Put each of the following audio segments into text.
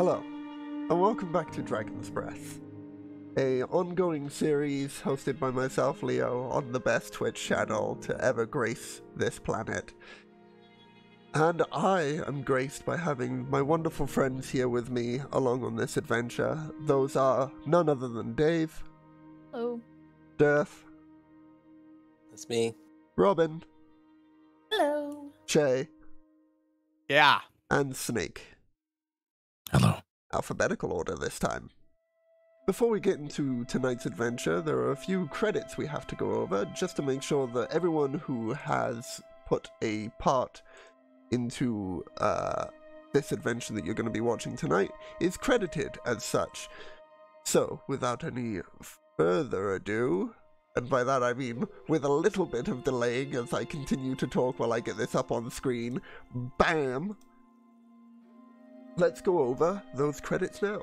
Hello, and welcome back to Dragon's Breath, a ongoing series hosted by myself, Leo, on the best Twitch channel to ever grace this planet. And I am graced by having my wonderful friends here with me along on this adventure. Those are none other than Dave. Hello. Dirth. That's me. Robin. Hello. Shay. Yeah. And Snake. Hello. Alphabetical order this time. Before we get into tonight's adventure, there are a few credits we have to go over, just to make sure that everyone who has put a part into this adventure that you're going to be watching tonight is credited as such. So, without any further ado, and by that I mean with a little bit of delaying as I continue to talk while I get this up on screen, bam! Let's go over those credits now.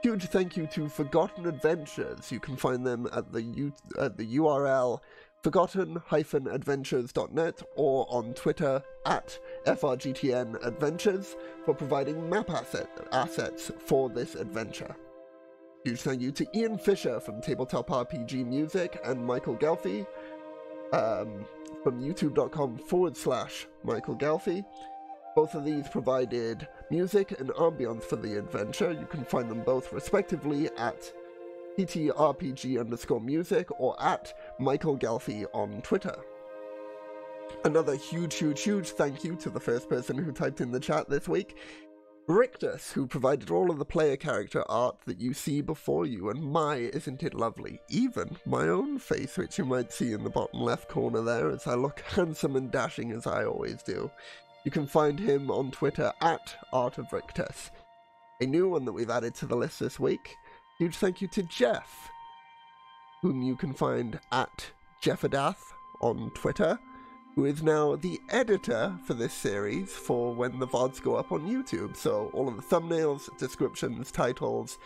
Huge thank you to Forgotten Adventures. You can find them at the URL forgotten-adventures.net or on Twitter at FRGTN-Adventures for providing map assets for this adventure. Huge thank you to Ian Fisher from Tabletop RPG Music and Michael Gelfie from youtube.com/Michael Gelfie. Both of these provided music and ambience for the adventure. You can find them both respectively at TTRPG_music or at Michael Gelfie on Twitter. Another huge thank you to the first person who typed in the chat this week, Rictus, who provided all of the player character art that you see before you, and my, isn't it lovely? Even my own face, which you might see in the bottom left corner there, as I look handsome and dashing as I always do. You can find him on Twitter at Art of Rictus. A new one that we've added to the list this week. Huge thank you to Jeff, whom you can find at Jeffadath on Twitter, who is now the editor for this series for when the VODs go up on YouTube. So all of the thumbnails, descriptions, titles,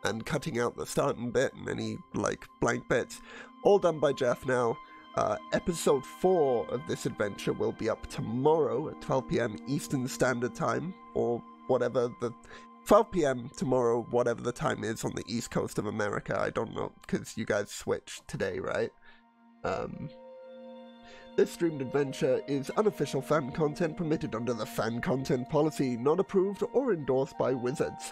and cutting out the starting bit and any, blank bits, all done by Jeff now. Episode 4 of this adventure will be up tomorrow at 12 PM Eastern Standard Time, or whatever 12 PM tomorrow, whatever the time is on the East Coast of America. I don't know, because you guys switched today, right? This streamed adventure is unofficial fan content permitted under the fan content policy, not approved or endorsed by Wizards.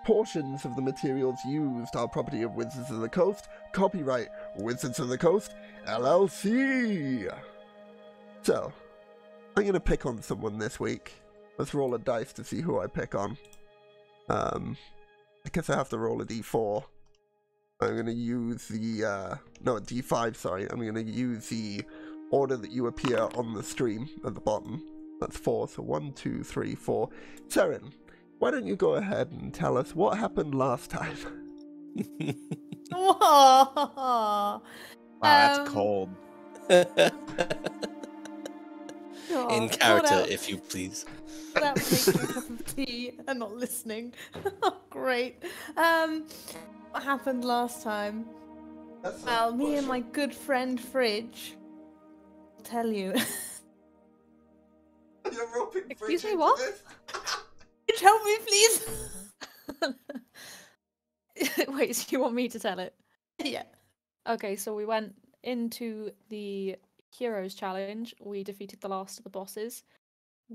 Portions of the materials used are property of Wizards of the Coast. Copyright Wizards of the Coast, LLC. So, I'm going to pick on someone this week. Let's roll a dice to see who I pick on. I guess I have to roll a d4. I'm going to use the, no, d5, sorry. I'm going to use the order that you appear on the stream at the bottom. That's 4, so 1, 2, 3, 4. Seren, why don't you go ahead and tell us what happened last time? Whoa. Wow, that's cold. In character, if you please. That makes me a cup of tea and not listening. Great. What happened last time? Well, me and my good friend Fridge. I'll tell you. You're roping Excuse Fridge me, what? into this? Fridge, help me, please. Wait, so you want me to tell it? Yeah. Okay, so we went into the Heroes Challenge. We defeated the last of the bosses.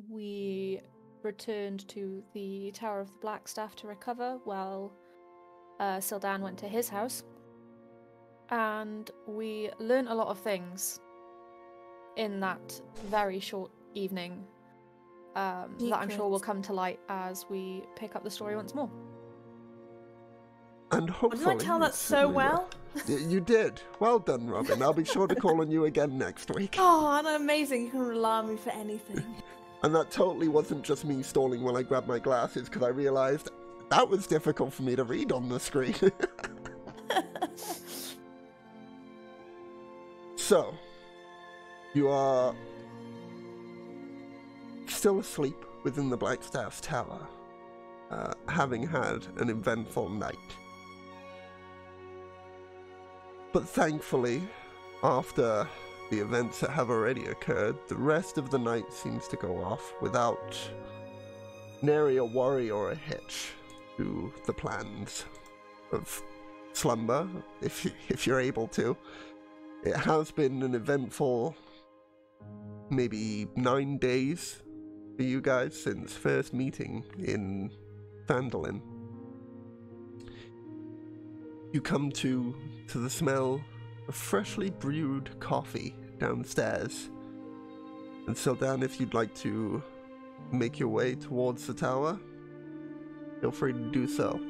We returned to the Tower of the Blackstaff to recover while Sildan went to his house. And we learnt a lot of things in that very short evening that I'm sure will come to light as we pick up the story once more. And hopefully, Didn't I tell that so well? You did. Well done, Robin. I'll be sure to call on you again next week. Oh, I'm amazing. You can rely on me for anything. And that totally wasn't just me stalling when I grabbed my glasses, because I realised that was difficult for me to read on the screen. So, you are still asleep within the Blackstaff's tower, having had an eventful night. But thankfully, after the events that have already occurred, the rest of the night seems to go off without nary a worry or a hitch. to the plans of slumber, if you're able to. It has been an eventful maybe 9 days for you guys since first meeting in Phandalin. You come to the smell of freshly brewed coffee downstairs. And so Dan, if you'd like to make your way towards the tower, feel free to do so.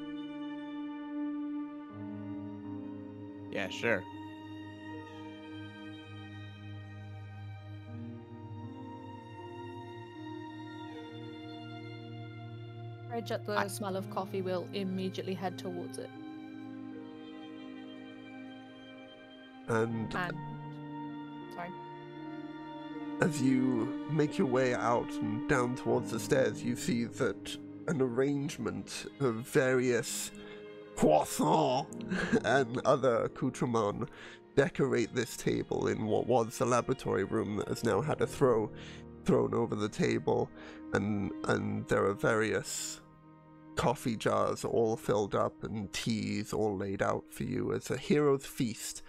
Yeah, sure. Reg at the smell of coffee will immediately head towards it. And sorry. as you make your way out and down towards the stairs, you see that an arrangement of various croissants and other accoutrements decorate this table in what was the laboratory room that has now had a thrown over the table, and there are various coffee jars all filled up and teas all laid out for you as a hero's feast.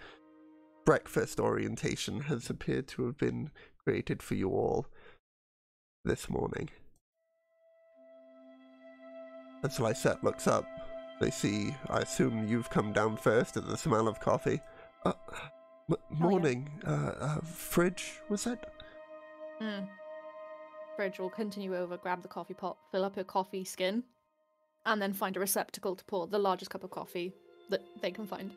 Breakfast orientation has appeared to have been created for you all this morning. As Lysette looks up, they see, I assume you've come down first at the smell of coffee. Morning. Fridge, was it? Fridge will continue over, grab the coffee pot, fill up her coffee skin, and then find a receptacle to pour the largest cup of coffee that they can find.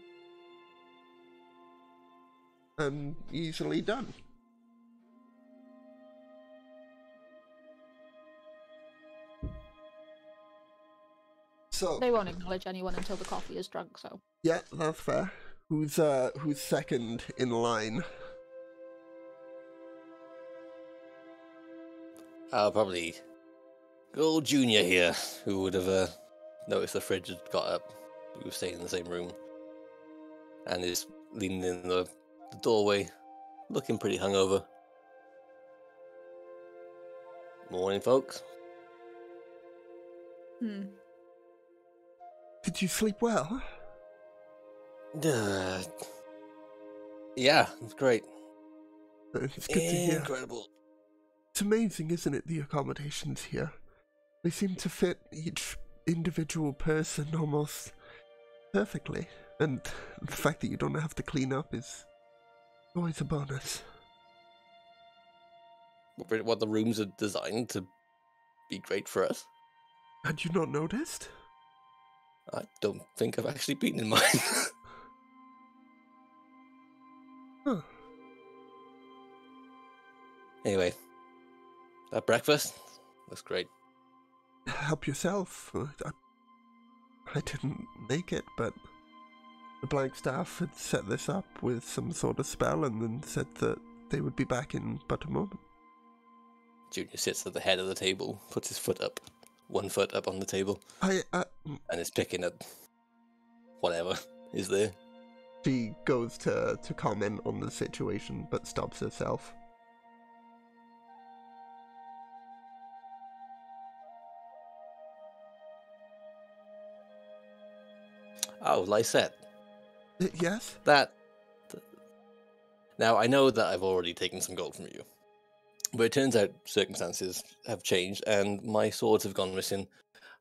And easily done. So They won't acknowledge anyone until the coffee is drunk, so. yeah, that's fair. Who's second in line? Probably old Junior here, who would have noticed the fridge had got up. We were staying in the same room, and is leaning in the doorway, looking pretty hungover. Morning, folks. Did you sleep well? Yeah, it's great. It's good to hear. Incredible. It's amazing, isn't it, the accommodations here? They seem to fit each individual person almost perfectly. And the fact that you don't have to clean up is always a bonus. What the rooms are designed to be great for us. Had you not noticed? I don't think I've actually been in mine. Huh. Anyway, that breakfast was great. Help yourself. I didn't make it, but the Blank Staff had set this up with some sort of spell and then said that they would be back in but a moment. Junior sits at the head of the table, puts his foot up, 1 foot up on the table, and is picking at whatever is there. She goes to comment on the situation, but stops herself. Oh, Lysette. Yes? Now, I know that I've already taken some gold from you, but it turns out circumstances have changed and my swords have gone missing.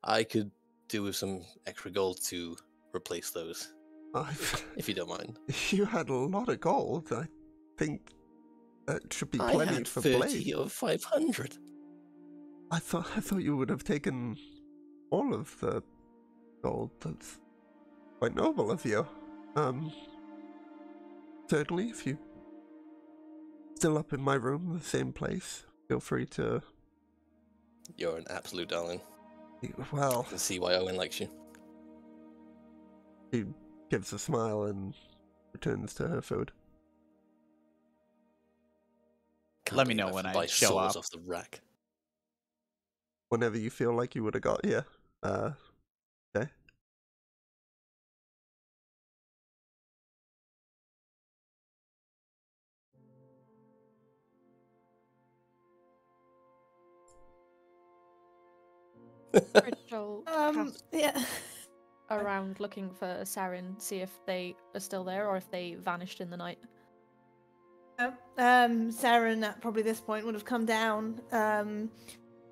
I could do with some extra gold to replace those, if you don't mind. You had a lot of gold. I think that should be plenty I had for 30 Blade. of 500. I thought you would have taken all of the gold. That's quite noble of you. Certainly, if you still up in my room, the same place, feel free to. You're an absolute darling. Well, I can see why Owen likes you. She gives a smile and returns to her food. Let me know when I show up. Off the rack. Whenever you feel like you would have got here. Okay. Rachel Yeah. around looking for Saren, see if they are still there or if they vanished in the night. Saren at probably this point would have come down.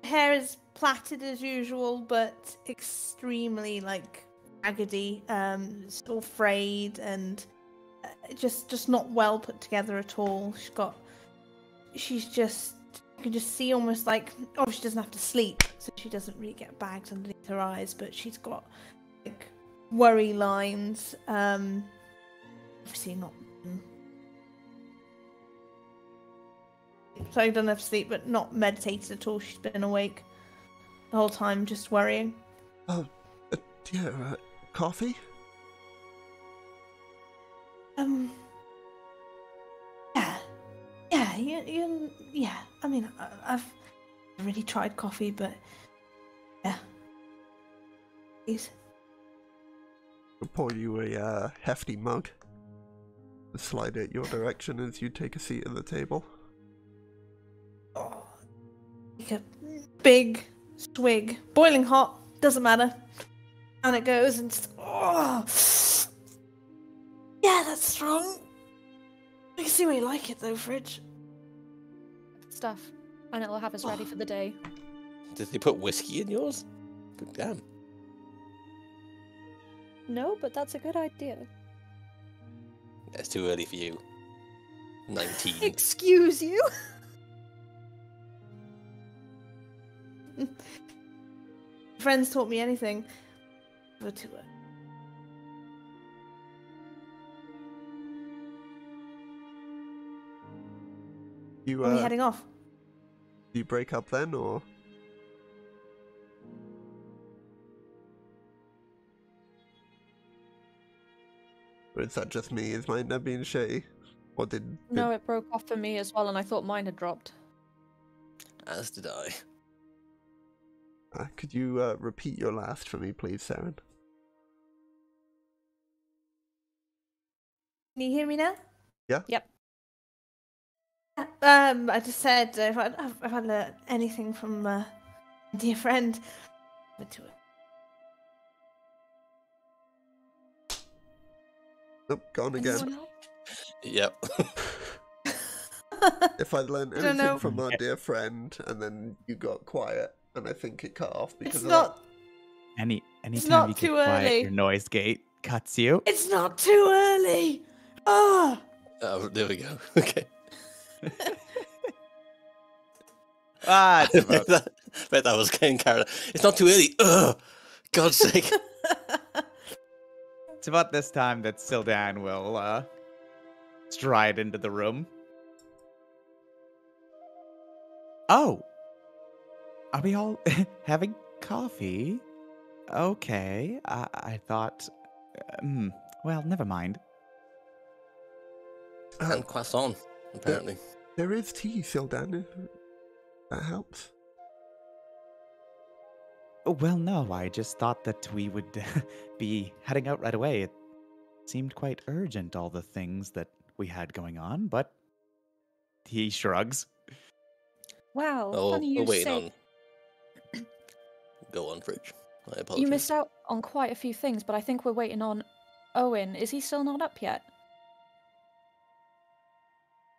Hair is plaited as usual, but extremely raggedy, still frayed and just not well put together at all. You can just see almost she doesn't have to sleep, so she doesn't really get bags underneath her eyes, but she's got worry lines. Obviously not. So I don't have sleep, but not meditated at all. She's been awake the whole time, just worrying. Oh, dear, coffee? Yeah. I mean, I've really tried coffee, but yeah. Please. I'll pour you a hefty mug. Slide it your direction as you take a seat at the table. Oh, take a big swig, boiling hot, doesn't matter. And it goes and yeah, that's strong. I can see why you like it though, Fridge. Stuff. And it'll have us ready for the day. Did they put whiskey in yours? But damn. No, but that's a good idea. It's too early for you. 19. Excuse you? Friends taught me anything. But too early. Are we heading off? Do you break up then, or? Or is that just me? Is my internet being shitty? Or did... No, it broke off for me as well, and I thought mine had dropped. As did I. Could you repeat your last for me, please, Saren? Can you hear me now? Yeah? Yep. I just said if I've learned anything from my dear friend, to it. Nope, gone again. Yep. If I learned anything from our dear friend, and then you got quiet, and I think it cut off because of that. Anytime you get quiet, your noise gate cuts you. It's not too early. Oh, There we go. Okay. It's about... bet that was getting carried. It's not too early. Ugh, God's sake. It's about this time that Sildan will stride into the room. Oh, are we all having coffee? Okay, I thought. Well, never mind. And croissant, apparently. There is tea, Sildan. That helps. Oh, well, no, I just thought that we would be heading out right away. It seemed quite urgent, all the things that we had going on, but he shrugs. Wow, Oh, funny you wait say. on. Go on, Fridge. I apologize. You missed out on quite a few things, but I think we're waiting on Owen. Is he still not up yet?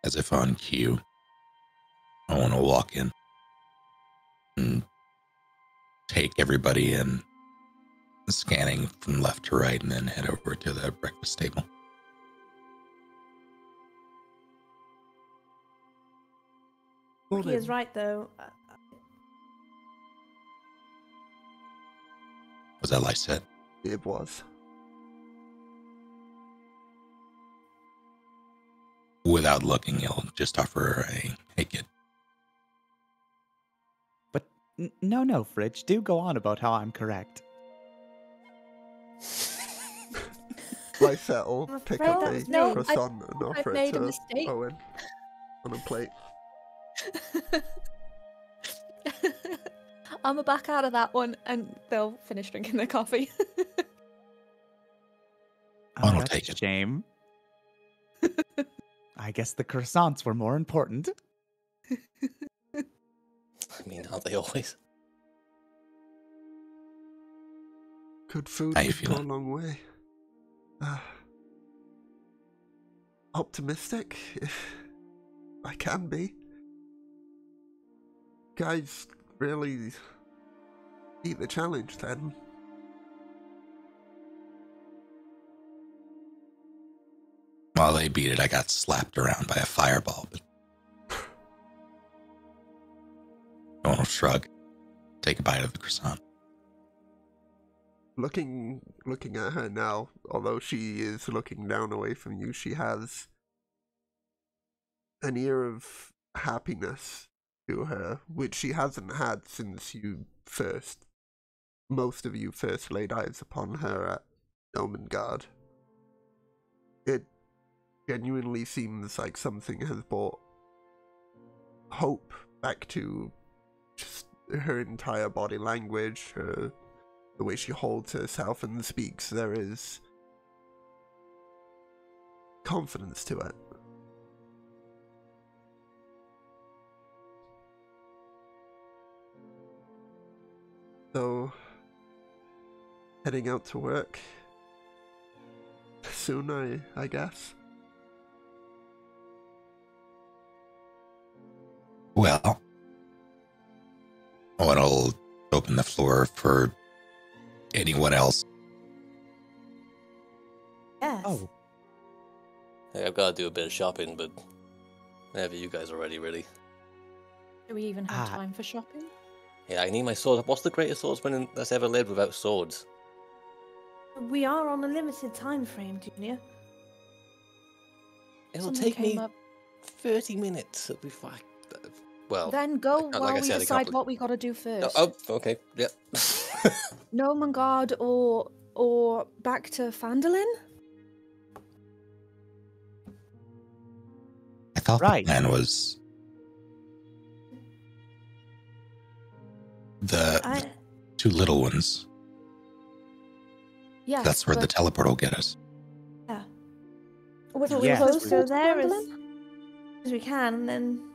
As if on cue, I want to walk in and take everybody in, scanning from left to right, and then head over to the breakfast table. He is right, though. Was that Lysette? It was. Without looking, he'll just offer her a, hey, kid. But no, Fridge, do go on about how I'm correct. Lysette will pick up a No, croissant and offer it made a to mistake. Owen on a plate. I'm a back out of that one, and they'll finish drinking their coffee. I'll That's take a it. shame. I guess the croissants were more important. I mean, aren't they always? Good food How you can go a feeling? long way. Optimistic, if I can be. Guys really beat the challenge then. While they beat it, I got slapped around by a fireball, but Donald shrug, take a bite of the croissant. Looking at her now, although she is looking down away from you, she has an air of happiness to her, which she hasn't had since most of you first laid eyes upon her at Elmengard. It genuinely seems like something has brought hope back to just her entire body language, the way she holds herself and speaks. There is confidence to it. So, heading out to work soon, I guess. Well, I'll open the floor for anyone else. Yes. Oh, Hey, I've got to do a bit of shopping, but whenever you guys are ready, really. Do we even have Ah. time for shopping? Yeah, I need my sword. What's the greatest swordsman that's ever lived without swords? We are on a limited time frame, Junior. It'll Something take came me up. 30 minutes. It'll be fine. Well, Then go like I while we said, I decide can't what we gotta do first. oh, okay, yep. No Mangard or back to Fandolin? I thought Right. the plan was the two little ones. Yes. That's where the but teleport will get us. Yeah. would So we we're Yes, supposed closer to go to there Fandolin? as we can, and then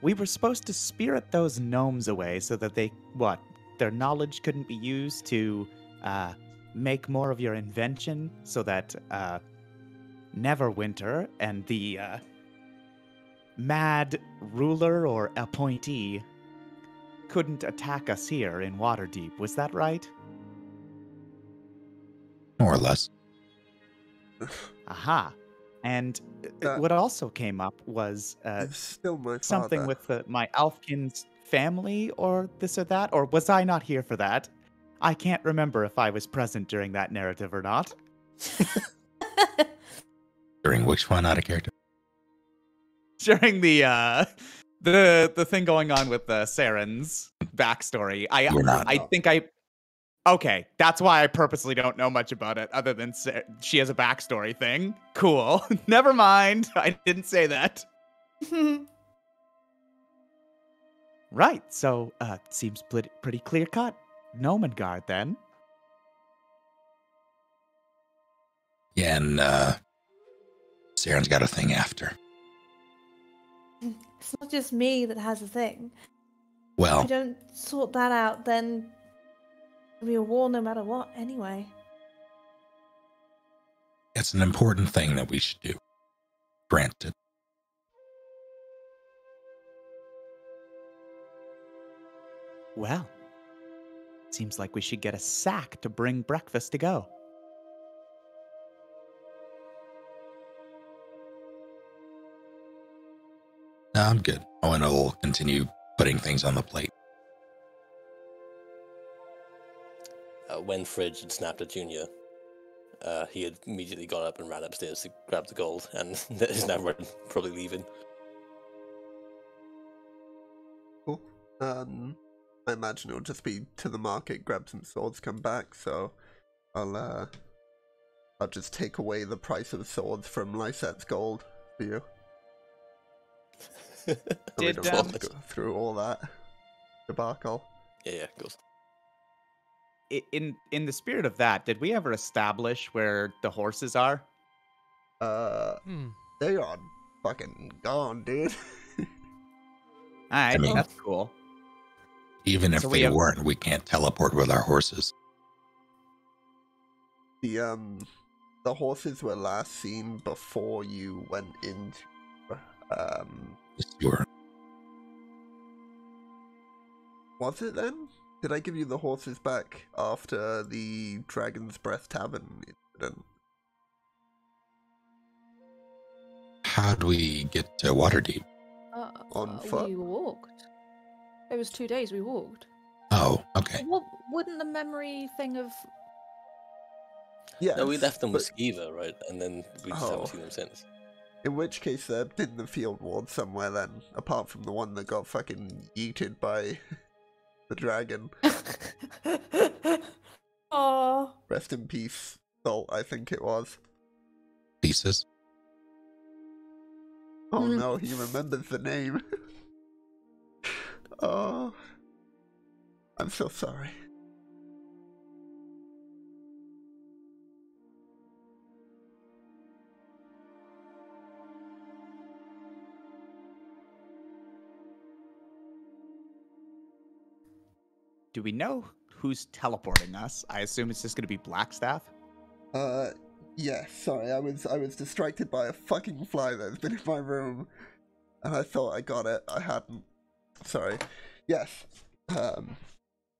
we were supposed to spirit those gnomes away so that their knowledge couldn't be used to make more of your invention, so that Neverwinter and the mad ruler or appointee couldn't attack us here in Waterdeep. Was that right? More or less. Aha. And That what also came up was is still my something father. with my Elfkin's family or this or that, or was I not here for that? I can't remember if I was present during that narrative or not. During which one out of character? During the thing going on with Saren's backstory. You're not. I think I Okay, that's why I purposely don't know much about it, other than she has a backstory thing. Cool. Never mind. I didn't say that. Right, so seems pretty clear cut. Nomengard, then. Yeah, and Saren's got a thing after. it's not just me that has a thing. If Well, we don't sort that out, then it'll be a war no matter what, anyway. it's an important thing that we should do. Granted. Well, seems like we should get a sack to bring breakfast to go. No, I'm good. Owen will continue putting things on the plate. When Fridge had snapped at Junior, he had immediately got up and ran upstairs to grab the gold, and is now probably leaving. Cool. I imagine it'll just be to the market, grab some swords, come back. So I'll just take away the price of swords from Lysette's gold for you. So we Did, don't have to go through all that debacle. Yeah, of course. In the spirit of that, did we ever establish where the horses are? They are fucking gone, dude. Alright, I mean- that's cool. Even if So we they have- weren't, we can't teleport with our horses. The horses were last seen before you went into Sure. was it then? Did I give you the horses back after the Dragon's Breath Tavern incident? How do we get to Waterdeep? On foot? We walked. It was 2 days we walked. Oh, okay. What wouldn't the memory thing of Yeah. No, we left them with but Skiva, right? And then we just Oh. haven't seen them since. in which case they're in the field ward somewhere then, apart from the one that got fucking yeeted by the dragon. Oh, Rest in peace, Salt, I think it was. Pieces. Oh Mm. no, he remembers the name. Oh, I'm so sorry. Do we know who's teleporting us? I assume it's just going to be Blackstaff. Yeah, sorry, I was distracted by a fucking fly that's been in my room, and I thought I got it. I hadn't. Sorry. Yes.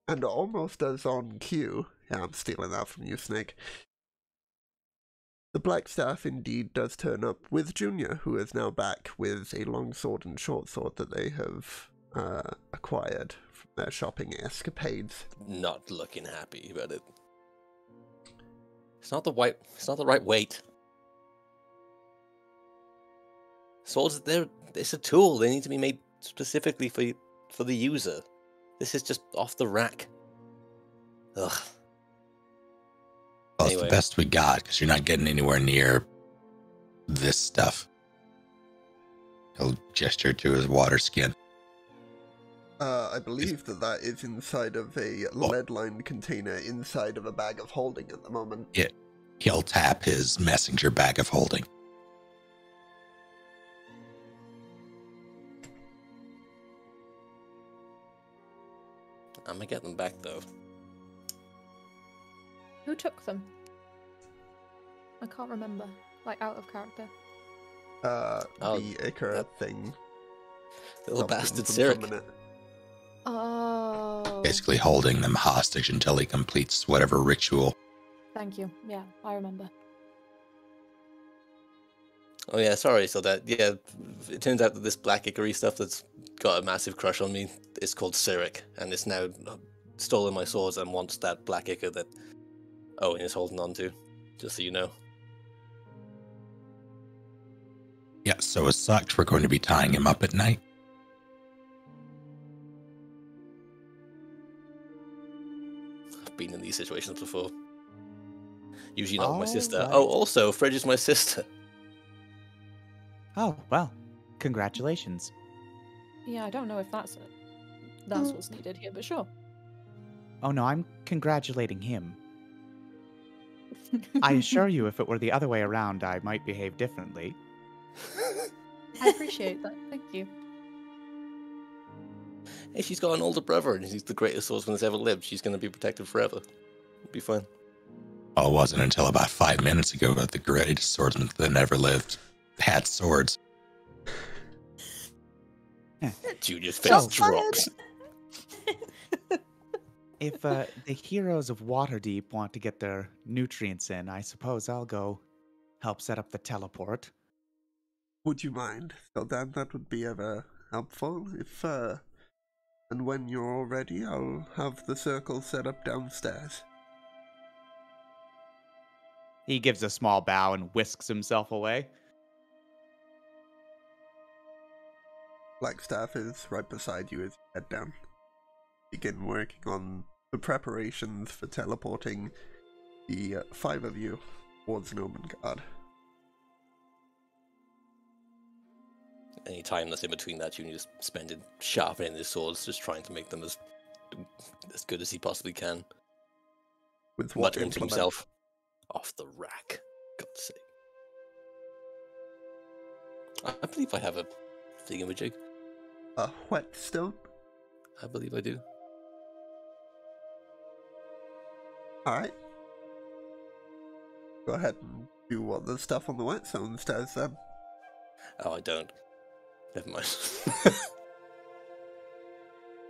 And almost as on cue. Yeah, I'm stealing that from you, Snake. The Blackstaff indeed does turn up with Junior, who is now back with a long sword and short sword that they have acquired from their shopping escapades. Not looking happy about it. It's not the right weight. Swords, it's a tool. They need to be made specifically for the user. This is just off the rack. Ugh. Well, it's Anyway. the best we got because you're not getting anywhere near this stuff. He'll gesture to his water skin. I believe that is inside of a lead-lined container inside of a bag of holding at the moment. He'll tap his messenger bag of holding. I'm gonna get them back though. who took them? I can't remember. Like out of character. Oh, The Icar thing. Little stopped him bastard from Cyric. summoning it. Oh. Basically holding them hostage until he completes whatever ritual. Thank you. Yeah, I remember. Oh yeah, sorry. So that it turns out that this black Icarus stuff that's got a massive crush on me is called Cyric, and it's now stolen my swords and wants that black Icar that Owen is holding on to. Just so you know. Yeah, so as such, we're going to be tying him up at night. I've been in these situations before. Usually not with my sister. Alright. Oh, also, Fred is my sister. Oh, well, congratulations. Yeah, I don't know if that's what's needed here, but sure. Oh no, I'm congratulating him. I assure you, if it were the other way around, I might behave differently. I appreciate that. Thank you. Hey, she's got an older brother, and he's the greatest swordsman that's ever lived. She's going to be protected forever. It'll be fine. Well, it wasn't until about 5 minutes ago that the greatest swordsman that ever lived had swords. Junior's So- face drops. If the heroes of Waterdeep want to get their nutrients in, I suppose I'll go help set up the teleport. Would you mind? So Dan, that would be ever helpful. If and when you're all ready, I'll have the circle set up downstairs. He gives a small bow and whisks himself away. Blackstaff is right beside you as you head down. Begin working on the preparations for teleporting the 5 of you towards Nomengard. Any time that's in between that, Junior's spending sharpening his swords, just trying to make them as good as he possibly can. With what Muttering to implement? himself, off the rack. God's sake. I believe I have a thingamajig. A whetstone? I believe I do. Alright. Go ahead and do what the stuff on the whetstones does then. Oh, I don't. Never mind.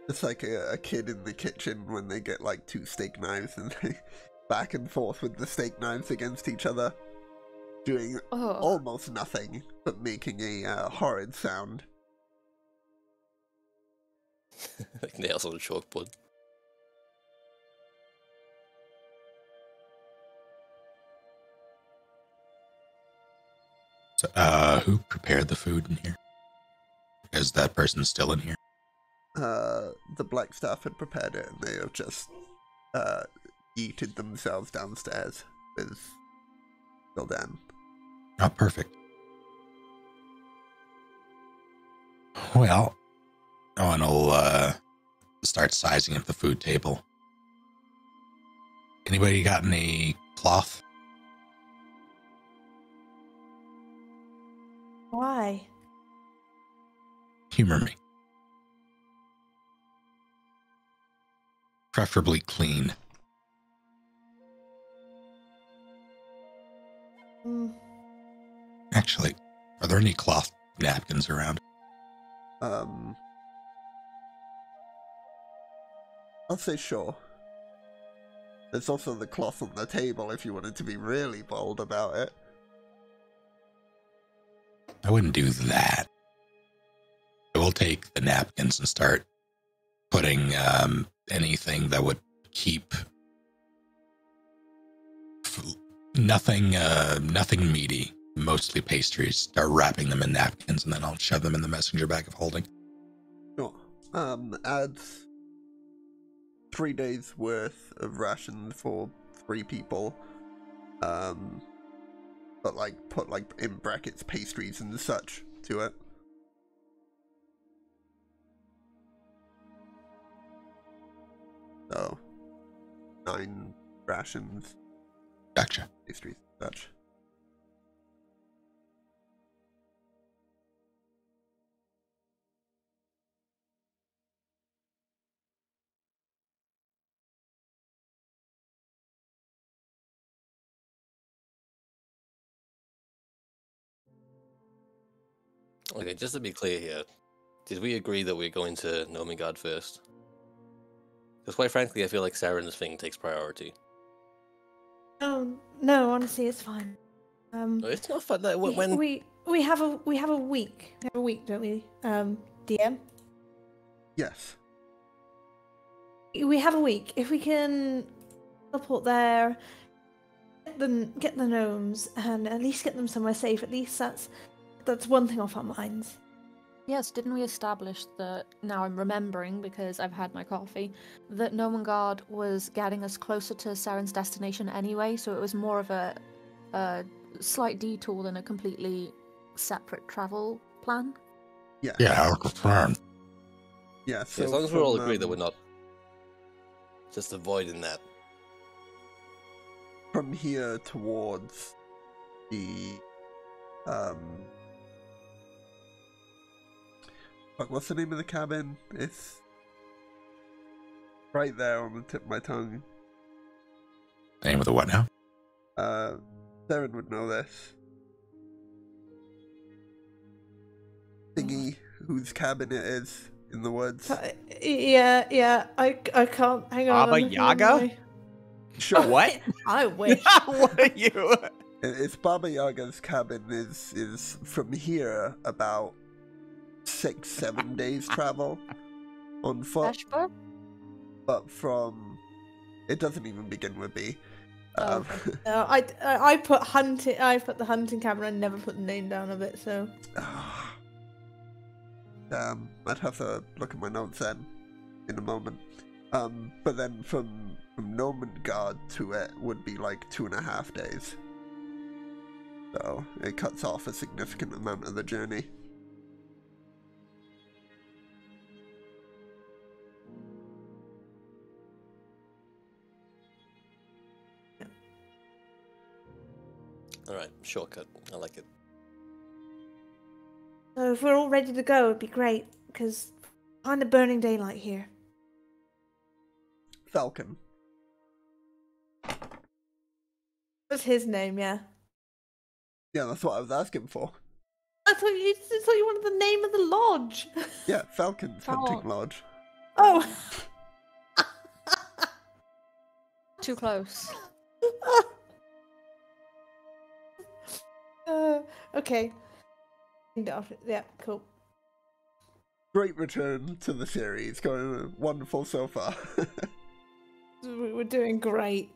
It's like a kid in the kitchen when they get like 2 steak knives and they back and forth with the steak knives against each other, doing almost nothing but making a horrid sound. Like nails on a chalkboard. So, who prepared the food in here? Is that person still in here? The black staff had prepared it and they have just yeeted themselves downstairs with Gildan. Oh, perfect. Well, Owen will start sizing up the food table. Anybody got any cloth? Why? Humor me. Preferably clean. Actually, are there any cloth napkins around? I'll say sure. There's also the cloth on the table if you wanted to be really bold about it. I wouldn't do that. I will take the napkins and start putting anything that would keep nothing meaty, mostly pastries. Start wrapping them in napkins, and then I'll shove them in the messenger bag of holding. Sure. Add 3 days worth of rations for 3 people. But like put like in brackets pastries and such to it. So 9 rations. Gotcha. Pastries and such. Okay, just to be clear here, did we agree that we're going to Nomigard first? Because quite frankly, I feel like Saren's thing takes priority. Oh no, honestly, it's fine. No, it's not fun. Like, when we have a week. We have a week, don't we? DM. Yes. We have a week. If we can teleport there, get the gnomes, and at least get them somewhere safe. At least that's one thing off our minds. Yes, didn't we establish that, now I'm remembering because I've had my coffee, that Nomengard was getting us closer to Saren's destination anyway, so it was more of a slight detour than a completely separate travel plan? Yes. Yeah, I'll confirm. Yeah, so as long as we're all agreed that we're not just avoiding that. From here towards the what's the name of the cabin? It's right there on the tip of my tongue. Name of the what now? Saren would know this. Thingy, whose cabin it is in the woods. Yeah. I can't. Hang on. Baba Yaga? Sure. What? I wish. What are you? It's Baba Yaga's cabin is from here about 6-7 days travel on foot. Ashbur? But from it doesn't even begin with B. Oh, No, I put hunting. I put the hunting cabin. I never put the name down of it. So. I'd have to look at my notes then in a moment. But then from Nomengard to it would be like 2.5 days. So it cuts off a significant amount of the journey. Alright, shortcut. I like it. So if we're all ready to go, it'd be great because kind of burning daylight here. Falcon. What's his name? Yeah. Yeah, that's what I was asking for. I thought you wanted the name of the lodge. Yeah, Falcon's Hunting Oh. Lodge. Oh. Too close. Okay. Yeah, cool. Great return to the series. Going wonderful so far. We're doing great.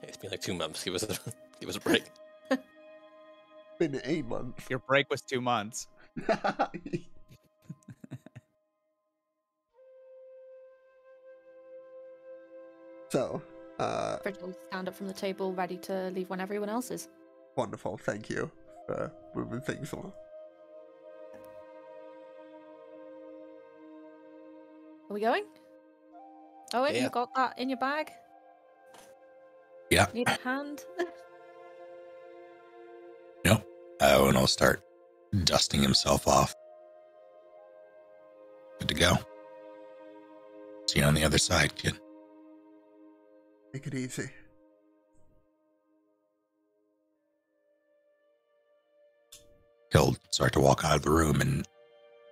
It's been like 2 months. Give us a break. Been a month. Your break was 2 months. So, Fridge will stand up from the table, ready to leave when everyone else is. wonderful. Thank you for moving things along. Are we going? Owen, Yeah. you got that in your bag? Yeah. Need a hand? No. Owen will start dusting himself off. Good to go. See you on the other side, kid. Make it easy. He'll start to walk out of the room, and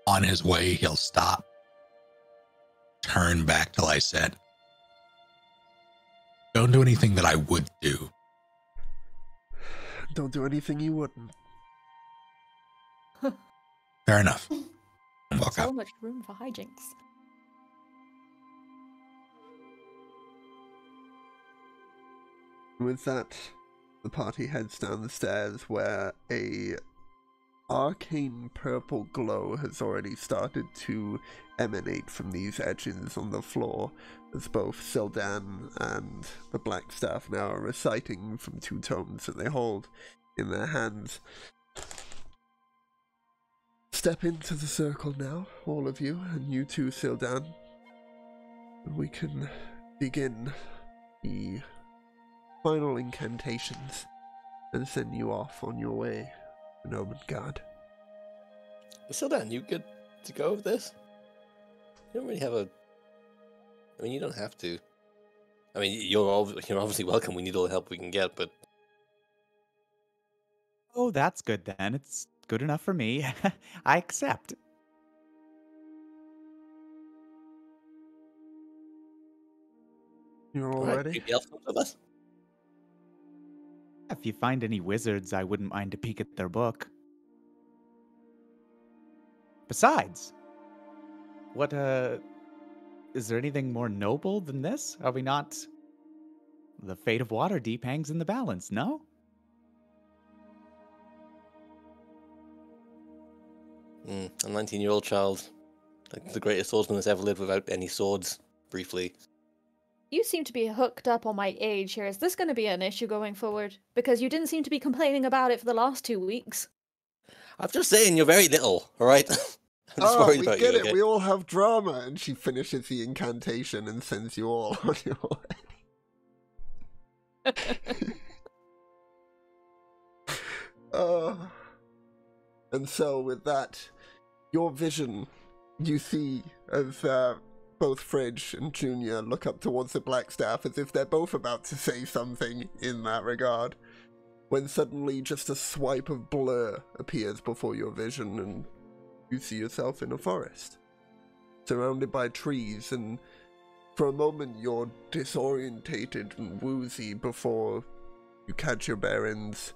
on his way, he'll stop. Turn back till I said, don't do anything that I would do. Don't do anything you wouldn't. Fair enough. And walk So out. much room for hijinks. With that, the party heads down the stairs where a arcane purple glow has already started to emanate from these edges on the floor, as both Sildan and the Black Staff now are reciting from 2 tomes that they hold in their hands. Step into the circle now, all of you, and you too, Sildan. And we can begin the final incantations and send you off on your way, Gnomon God. So Dan, you good to go with this? You don't really have a. I mean, you don't have to. I mean, you're obviously welcome. We need all the help we can get, but Oh, that's good then. It's good enough for me. I accept. You're all all right, ready? anybody else comes with us? If you find any wizards, I wouldn't mind to peek at their book. Besides, what, is there anything more noble than this? Are we not? The fate of Waterdeep hangs in the balance, no? A 19-year-old child, like the greatest swordsman that's ever lived without any swords. Briefly, You seem to be hooked up on my age here. Is this going to be an issue going forward? Because you didn't seem to be complaining about it for the last 2 weeks. I'm just saying you're very little. All right, I'm just Oh, worried we about get you. it. Okay? We all have drama. And she finishes the incantation and sends you all on your way. And so with that, your vision, you see as both Fridge and Junior look up towards the Black Staff as if they're both about to say something in that regard, when suddenly just a swipe of blur appears before your vision and you see yourself in a forest, surrounded by trees, and for a moment you're disorientated and woozy before you catch your bearings,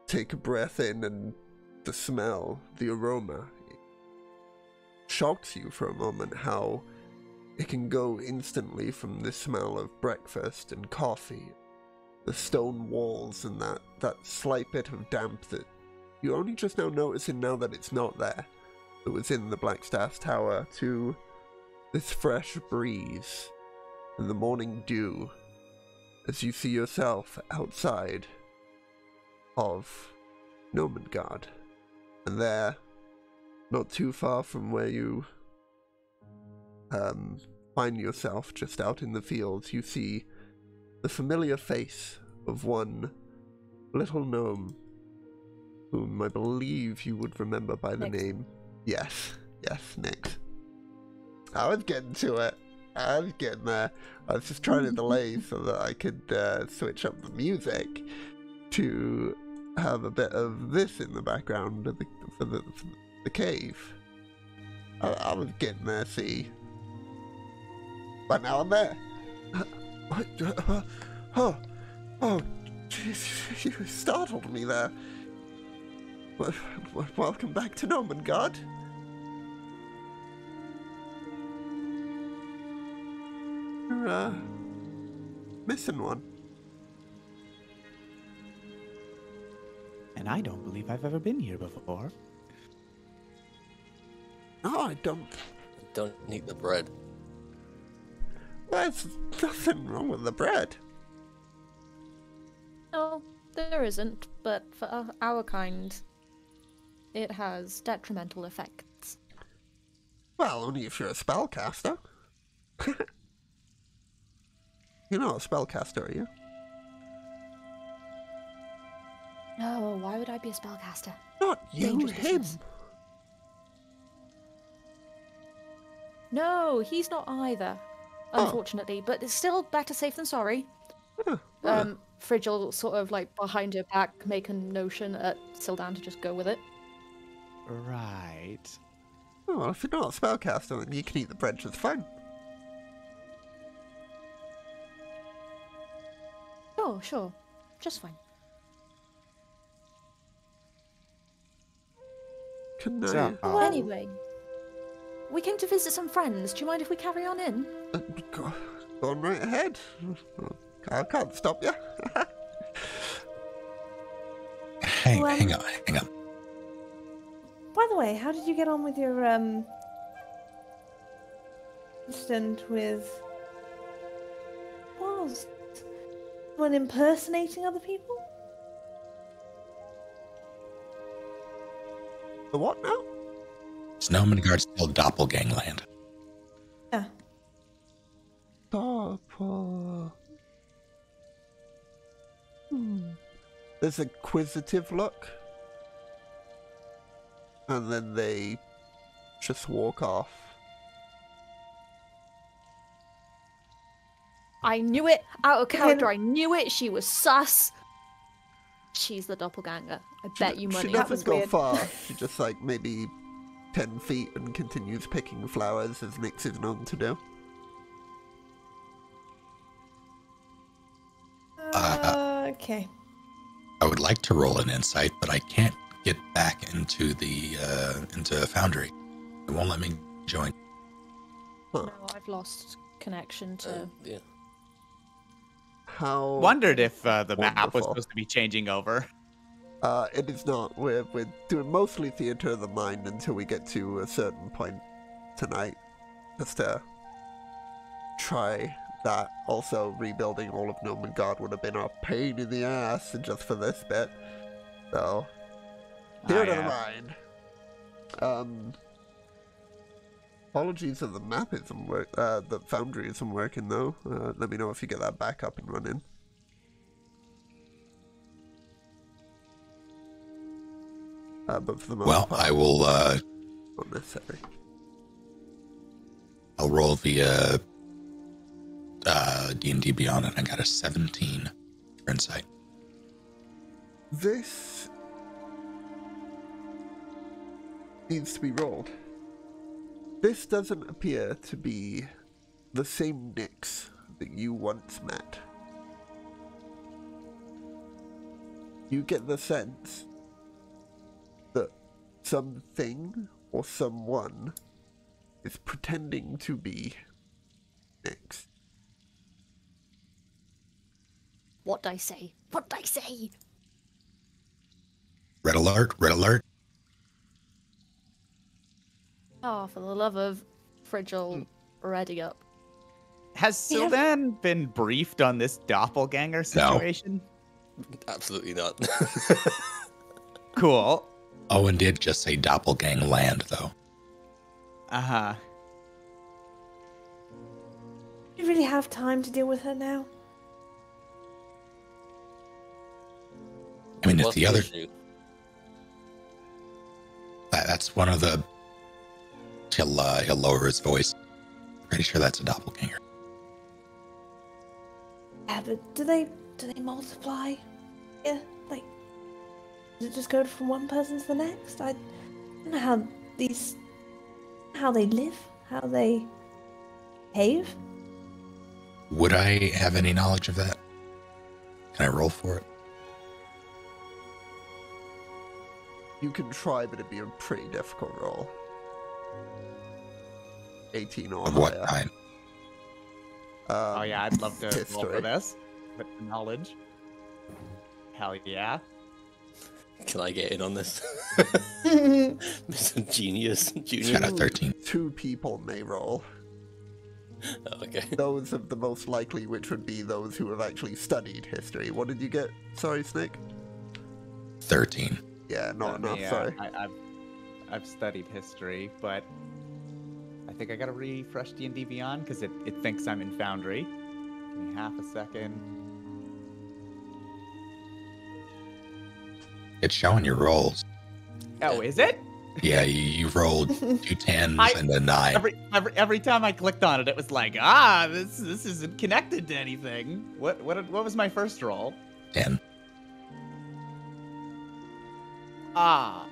take a breath in, and the smell, the aroma, it shocks you for a moment how it can go instantly from the smell of breakfast and coffee, the stone walls, and that slight bit of damp that you're only just now noticing now that it's not there, that was in the Black Staff's tower, to this fresh breeze and the morning dew as you see yourself outside of Nomengard. And there, not too far from where you find yourself, just out in the fields, you see the familiar face of one little gnome whom I believe you would remember by the Nyx. name. Yes, Nyx. I was getting to it. I was getting there. I was just trying to delay so that I could switch up the music to have a bit of this in the background of the cave. I was getting there, see. But now I'm there. Oh, jeez, you startled me there. Welcome back to Nomengard. You're, missing one. And I don't believe I've ever been here before. No, I don't. Don't eat the bread. There's nothing wrong with the bread. No, there isn't, but for our kind, it has detrimental effects. Well, only if you're a spellcaster. You're not a spellcaster, are you? No, why would I be a spellcaster? Not you, Dangerous him. business. No, he's not either, unfortunately, but it's still better safe than sorry. Frigil sort of like behind her back make a notion at Sildan to just go with it. Right. Oh, well, if you're not a spellcaster, then you can eat the bread just fine. Sure. Just fine. Can So, I... Anyway, we came to visit some friends. Do you mind if we carry on in? Go on right ahead. I can't stop you. Hang on. By the way, how did you get on with your incident with was someone impersonating other people? The what now? Is Nomengard still Doppelgangland? Yeah. Doppel... There's a quizzitive look. And then they just walk off. I knew it! Out of character, I knew it! She was sus! She's the doppelganger. I bet you money. She That doesn't was go weird. far. She just like maybe 10 feet and continues picking flowers as Nyx is known to do. Okay. I would like to roll an insight, but I can't get back into the into Foundry. It won't let me join. No, I've lost connection to... Yeah. How... Wondered if the map was Wonderful. supposed to be changing over. It is not. We're doing mostly theater of the mind until we get to a certain point tonight. Just to try that. Also, rebuilding all of Nomengard would have been a pain in the ass just for this bit. So, theater of the mind. Apologies that the map isn't work. The Foundry isn't working though. Let me know if you get that back up and running. But for the most Well, part, I will. not necessary. I'll roll the D&D Beyond, and I got a 17 for insight. This needs to be rolled. This doesn't appear to be the same Nyx that you once met. You get the sense that something or someone is pretending to be Nyx. What'd I say? What'd I say? Red alert! Red alert! Oh, for the love of Frigil, ready up. Has Sildan been briefed on this doppelganger situation? Absolutely not. Cool. Owen did just say Doppelgangland, though. Uh-huh. Do you really have time to deal with her now? I mean, if What's the other... issue? That's one of the... He'll lower his voice. Pretty sure that's a doppelganger. Yeah, but do they multiply? Yeah, like does it just go from one person to the next? I don't know how they live, how they behave. Would I have any knowledge of that? Can I roll for it? You can try, but it'd be a pretty difficult roll. 18 or Of what higher. kind? Oh yeah, I'd love to roll history. for this. With knowledge. Hell yeah. Can I get in on this? Mr. Genius. Got Junior. a 13. 2 people may roll. Oh, okay. Those of the most likely, which would be those who have actually studied history. What did you get? Sorry, Snake? 13. Yeah, not enough, Yeah, sorry. I've studied history, but I think I gotta refresh D&D Beyond because it thinks I'm in Foundry. Give me half a second. It's showing your rolls. Oh, is it? Yeah, you rolled 2 10s I- and a 9. Every time I clicked on it, it was like, this isn't connected to anything. What was my first roll? 10. Ah.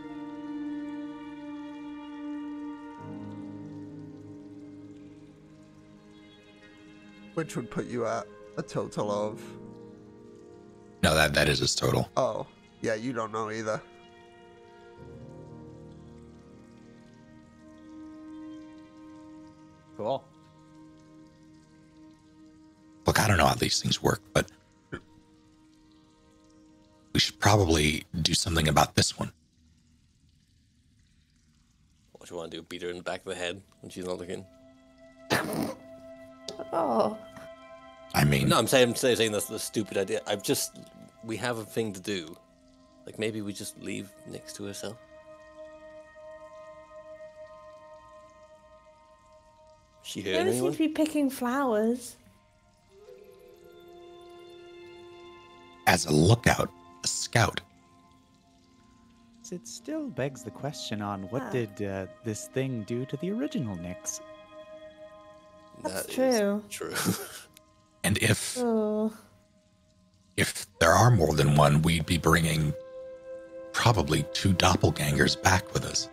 Which would put you at a total of... No, that is his total. Oh, yeah, you don't know either. Cool. Look, I don't know how these things work, but we should probably do something about this one. What do you want to do? Beat her in the back of the head when she's not looking? Oh, I mean, No, I'm saying that's the stupid idea. We have a thing to do. Like maybe we just leave Nyx to herself. She they heard never seem anyone? to be picking flowers. as a lookout, a scout. It still begs the question on what Ah. did this thing do to the original Nyx? That's That is true. True. And if Oh, there are more than one, we'd be bringing probably 2 doppelgangers back with us.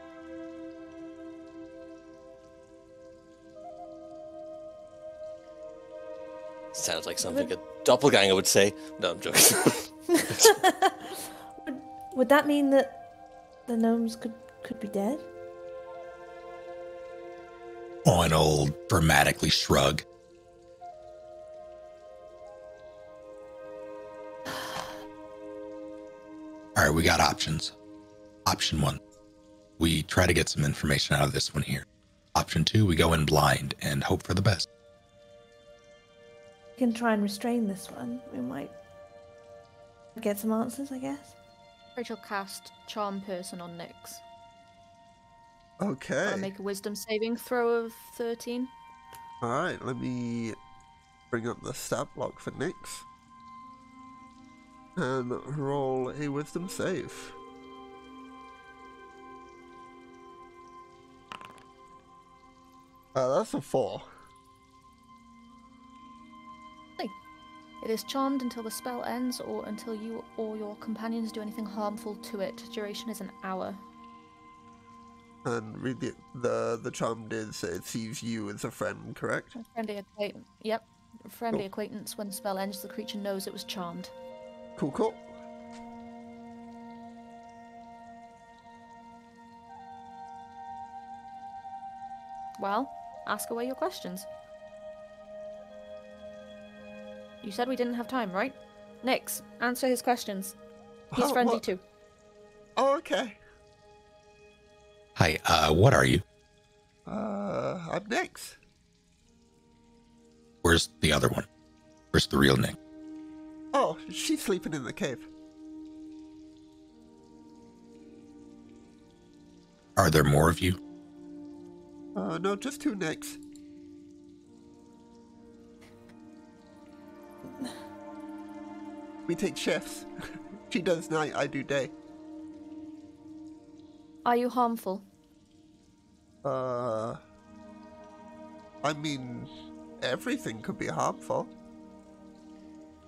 Sounds like something a doppelganger would say. No, I'm joking. would that mean that the gnomes could be dead? Oh, and old dramatically shrug. All right, we got options. Option 1, we try to get some information out of this one here. Option 2, we go in blind and hope for the best. We can try and restrain this one. We might get some answers, I guess. Rachel cast Charm Person on Nyx. Okay. I'll make a Wisdom saving throw of 13. Alright, let me bring up the stat block for Nyx. And roll a wisdom save. That's a 4. It is charmed until the spell ends or until you or your companions do anything harmful to it. Duration is an hour. And read the charmed is it sees you as a friend, correct? Friendly acquaintance. Yep. Friendly acquaintance. When the spell ends, the creature knows it was charmed. Cool, cool. Well, ask away your questions. You said we didn't have time, right? Nyx, answer his questions. He's Oh, friendly what? too. Oh, okay. Hi, what are you? I'm Nyx. Where's the other one? Where's the real Nick? Oh, she's sleeping in the cave. Are there more of you? No, just 2 Nyx. We take shifts. She does night, I do day. Are you harmful? I mean, everything could be harmful.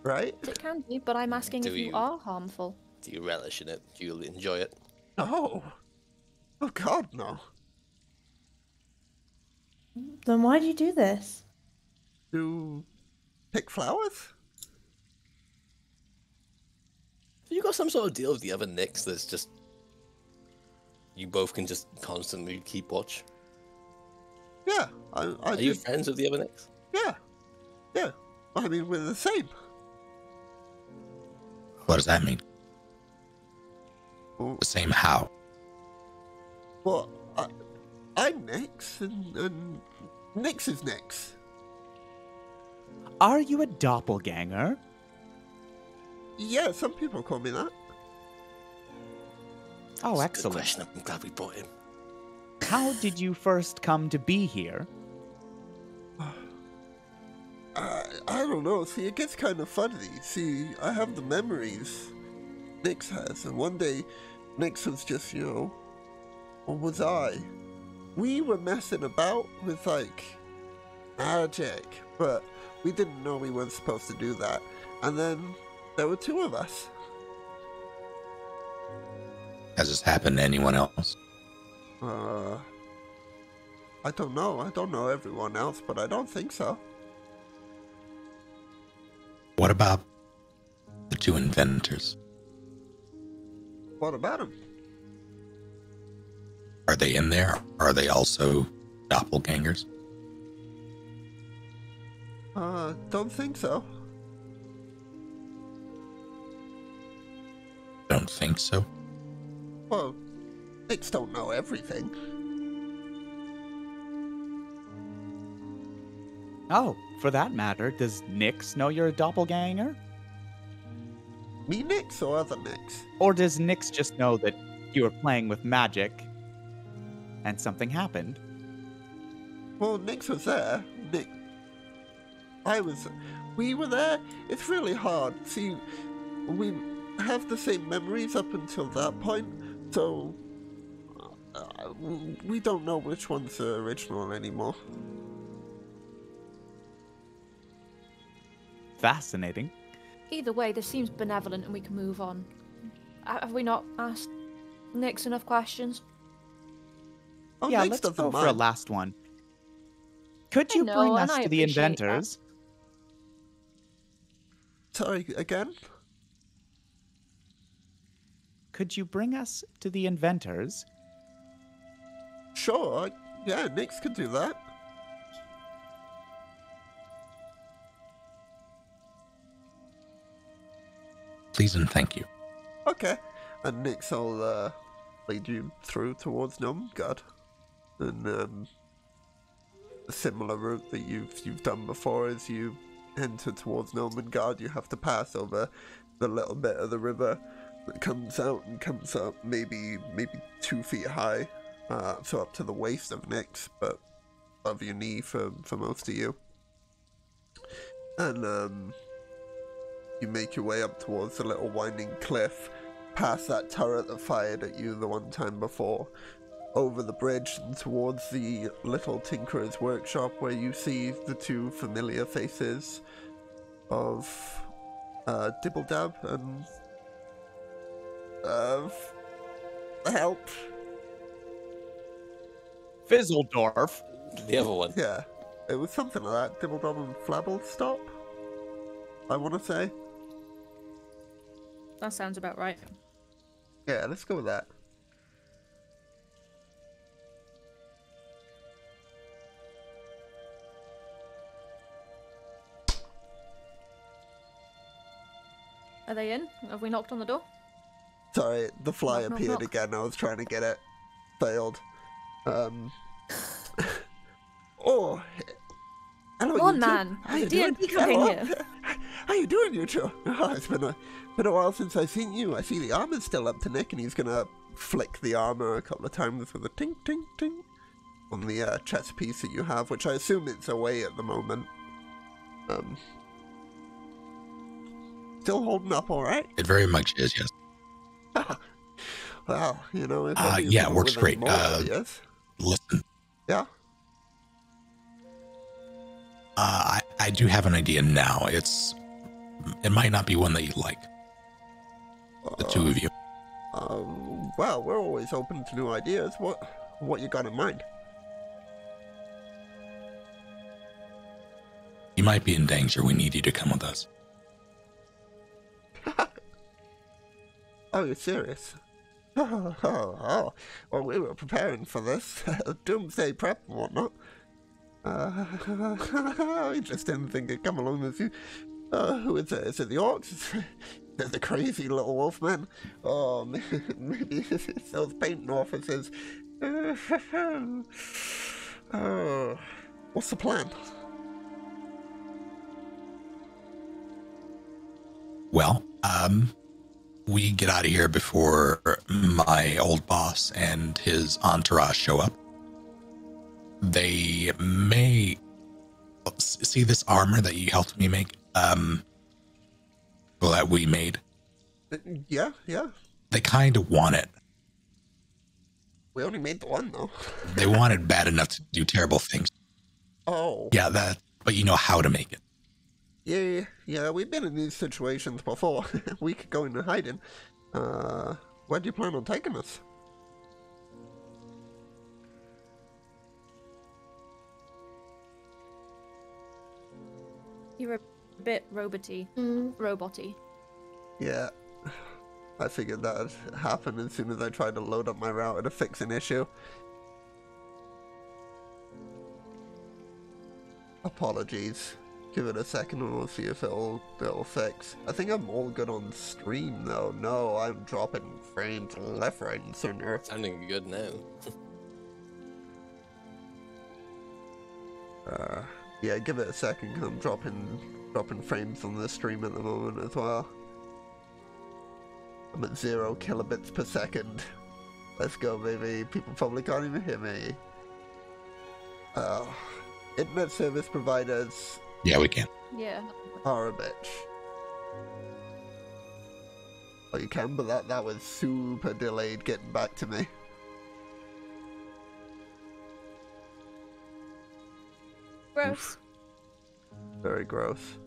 Right? It can be, but I'm asking Do if you you- are harmful. Do you relish in it? Do you enjoy it? No. Oh God, no. Then why do you do this? To pick flowers? Have you got some sort of deal with the other Nicks that's just you both can just constantly keep watch? Yeah, I Are do. you friends with the other Nicks? Yeah. Yeah. I mean, we're the same. What does that mean? Well, The same how? well I'm Nix, and Nix is Nix. Are you a doppelganger? Yeah, some people call me that. Oh, That's a good excellent. question. I'm glad we brought him. How did you first come to be here? I don't know. See, it gets kind of funny. See, I have the memories Nix has, and one day Nix was just, or was I? We were messing about with, like, magic, but we didn't know we weren't supposed to do that. And then there were two of us. Has this happened to anyone else? I don't know. I don't know everyone else, but I don't think so. What about the two inventors? What about him? Are they in there? Are they also doppelgangers? Don't think so. Don't think so. Well, Nix don't know everything. Oh, for that matter, does Nyx know you're a doppelganger? Me Nix or other Nix? Or does Nyx just know that you were playing with magic and something happened? Well, Nix was there. We were there. It's really hard. See, we have the same memories up until that point, so we don't know which one's the original anymore. Fascinating. Either way, this seems benevolent and we can move on. Have we not asked Nyx enough questions? Oh, Yeah, Nix let's doesn't go for a mind. last one. Could I you know, bring and us I to the appreciate that. inventors? Sorry, again? Could you bring us to the inventors? Sure, yeah, Nix could do that. Please and thank you. Okay. And Nix will lead you through towards Nomgard. And a similar route that you've done before as you enter towards Nomgard, you have to pass over the little bit of the river that comes out and comes up maybe 2 feet high. So up to the waist of Nix, but above your knee for most of you. And you make your way up towards the little winding cliff, past that turret that fired at you the one time before, over the bridge and towards the little tinkerer's workshop where you see the two familiar faces of Dibble-Dab and help. Fizzledorf. The other one. Yeah, it was something like that. Dibble-Dab and Flabble-Stop, I want to say. That sounds about right. Yeah, let's go with that. Are they in? Have we knocked on the door? Sorry, the fly Knock, knock, appeared knock. again. I was trying to get it. Failed. Oh, hello, Come on, you two. man. How you D&D doing? campaign Hello. here. How you doing, you two? Oh, it's been a while since I've seen you. I see the armor's still up to Nick, and he's gonna flick the armor a couple of times with a ting, ting, ting on the chest piece that you have, which I assume it's away at the moment. Still holding up all right? It very much is, yes. Well, if only you yeah, could works with any great. more ideas. Listen, Yeah. I do have an idea now. It might not be one that you like. The two of you. Well, we're always open to new ideas. What you got in mind? You might be in danger. We need you to come with us. Oh, you're serious? Oh. Well, we were preparing for this. Doomsday prep and whatnot. I just didn't think it'd come along with you. Who is it? Is it the orcs? They're the crazy little wolfmen. Oh, maybe it's those painting officers. What's the plan? Well, we get out of here before my old boss and his entourage show up. They may see this armor that you helped me make, well, that we made. Yeah. They kind of want it. We only made the one, though. They want it bad enough to do terrible things. Oh. Yeah, but you know how to make it. Yeah, we've been in these situations before. We could go into hiding. Where do you plan on taking us? You're a bit roboty. Roboty. Yeah, I figured that'd happen as soon as I tried to load up my router to fix an issue. Apologies. Give it a second and we'll see if it'll fix. I think I'm all good on stream though. No, I'm dropping frames left, right, and center. Sounding good now. Yeah, give it a second 'cause I'm dropping frames on the stream at the moment as well. I'm at 0 kilobits per second. Let's go, baby. People probably can't even hear me. Internet service providers Yeah, we can. Yeah. are a bitch. Oh, you can, but that was super delayed getting back to me. Gross. Very gross.